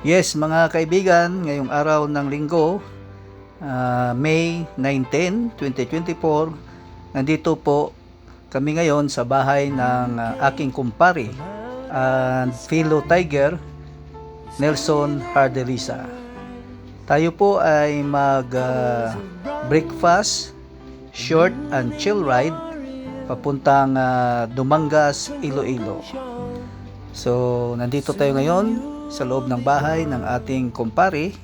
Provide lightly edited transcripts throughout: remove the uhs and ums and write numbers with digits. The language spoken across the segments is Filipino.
Yes, mga kaibigan, ngayong araw ng linggo, May 19, 2024, nandito po kami ngayon sa bahay ng aking kumpare and fellow tiger, Nelson Hardelisa. Tayo po ay breakfast, short and chill ride papuntang Dumangas, Iloilo. So, nandito tayo ngayon sa loob ng bahay ng ating kumpare,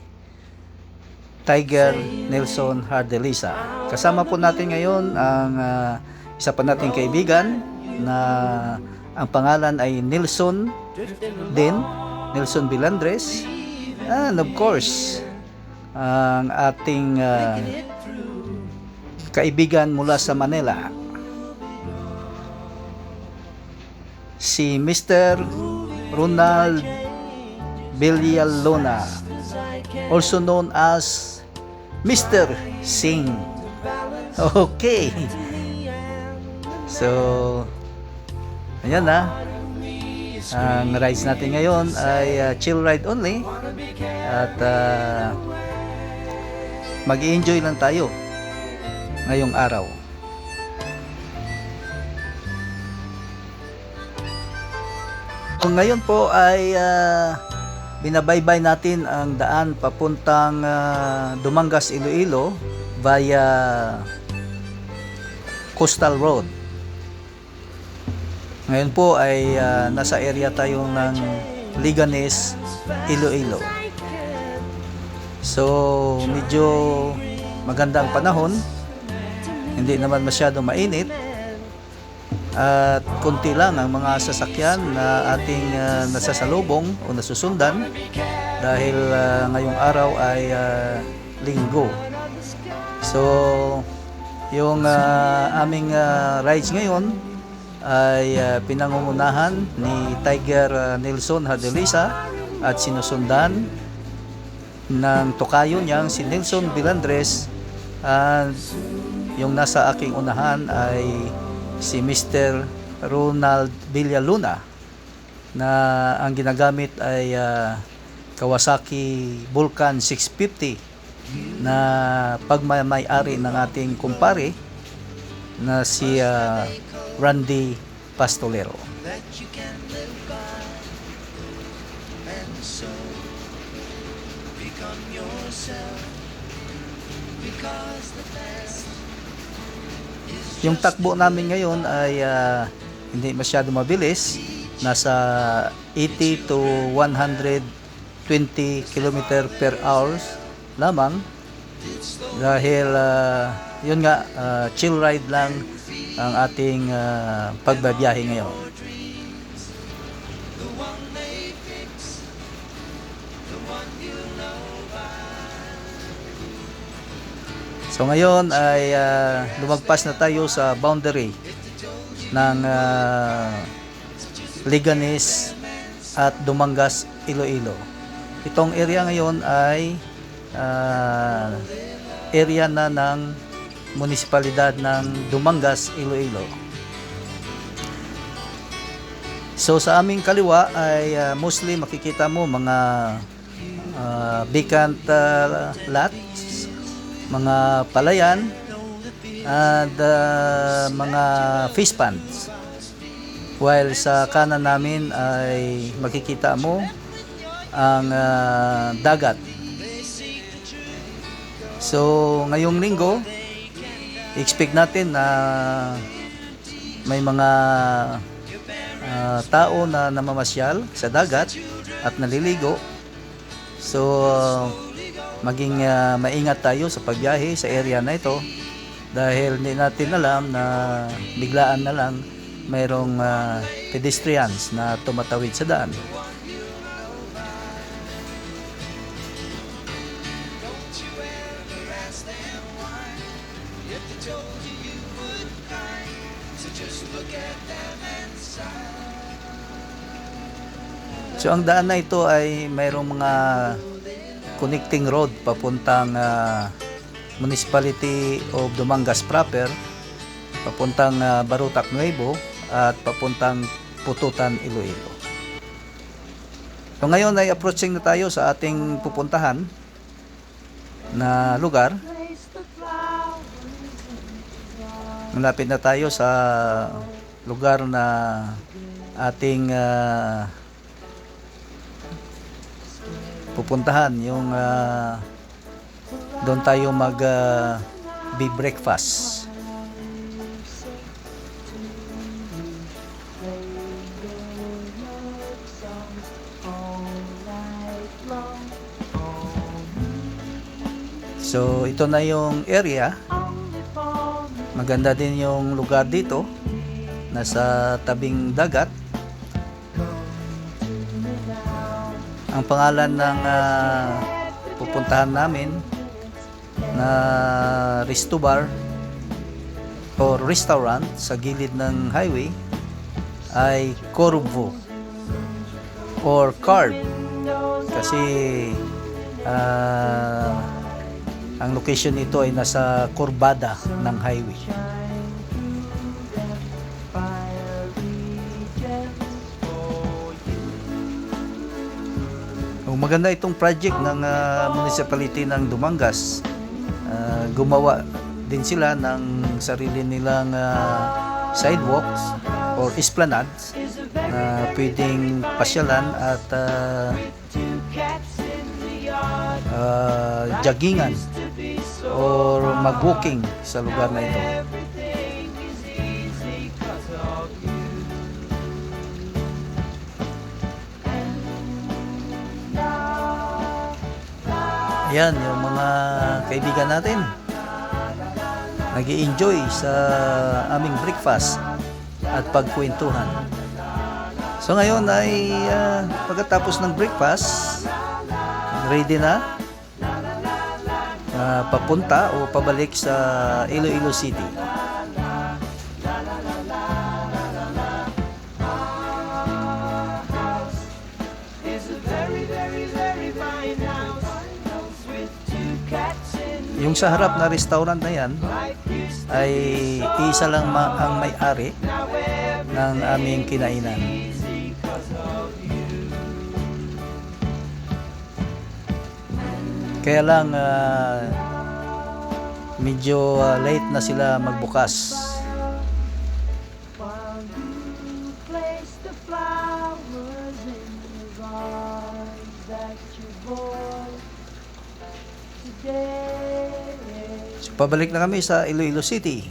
Tiger Nelson Hardelisa. Kasama po natin ngayon ang isa pa nating kaibigan na ang pangalan ay Nelson din, Nelson Bilandres. And of course, ang ating kaibigan mula sa Manila, si Mr. Ronald Villalona, also known as Mr. Singh. Okay. So, ayan na. Ang rides natin ngayon ay chill ride only. At mag-i-enjoy lang tayo ngayong araw. Kung ngayon po ay binabaybay natin ang daan papuntang Dumangas, Iloilo via Coastal Road. Ngayon po ay nasa area tayo ng Liganes, Iloilo. So medyo magandang panahon, hindi naman masyado mainit. At konti lang ang mga sasakyan na ating nasasalubong o nasusundan dahil ngayong araw ay linggo. So, yung aming rides ngayon ay pinangungunahan ni Tiger Nelson Hardelisa at sinusundan ng tokayo niyang si Nelson Bilandres, at yung nasa aking unahan ay si Mr. Ronald Villalona na ang ginagamit ay Kawasaki Vulcan 650 na pagmamay-ari ng ating kumpare na si Randy Pastolero. Yung takbo namin ngayon ay hindi masyado mabilis, nasa 80 to 120 km per hour lamang dahil yun nga, chill ride lang ang ating pagbabiyahe ngayon. So ngayon ay lumagpas na tayo sa boundary ng Liganes at Dumangas, Iloilo. Itong area ngayon ay area na ng munisipalidad ng Dumangas, Iloilo. So sa aming kaliwa ay mostly makikita mo mga vacant lots, mga palayan at mga fish ponds, while sa kanan namin ay makikita mo ang dagat. So ngayong linggo, expect natin na may mga tao na namamasyal sa dagat at naliligo. So maging maingat tayo sa pagbiyahe sa area na ito dahil hindi natin alam na biglaan na lang mayroong pedestrians na tumatawid sa daan. So ang daan na ito ay mayroong mga connecting road papuntang Municipality of Dumangas proper, papuntang Barutac Nuevo at papuntang Pututan, Iloilo. So ngayon ay approaching na tayo sa ating pupuntahan na lugar. Malapit na tayo sa lugar na ating pupuntahan, yung doon tayo be breakfast. So ito na yung area. Maganda din yung lugar dito, nasa tabing dagat. Ang pangalan ng pupuntahan namin na Resto Bar or restaurant sa gilid ng highway ay Corvo or Carb, kasi ang location nito ay nasa kurbada ng highway. Maganda itong project ng municipality ng Dumangas. Gumawa din sila ng sarili nilang sidewalks or esplanades na pwedeng pasyalan at joggingan or mag-walking sa lugar na ito. Ayan, yung mga kaibigan natin nag-i-enjoy sa aming breakfast at pagkwentuhan. So ngayon ay pagkatapos ng breakfast, ready na papunta o pabalik sa Iloilo City. Yung sa harap na restaurant na yan ay isa lang ang may-ari ng aming kinainan. Kaya lang medyo late na sila magbukas. So, pabalik na kami sa Iloilo City.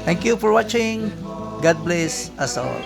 Thank you for watching. God bless us all.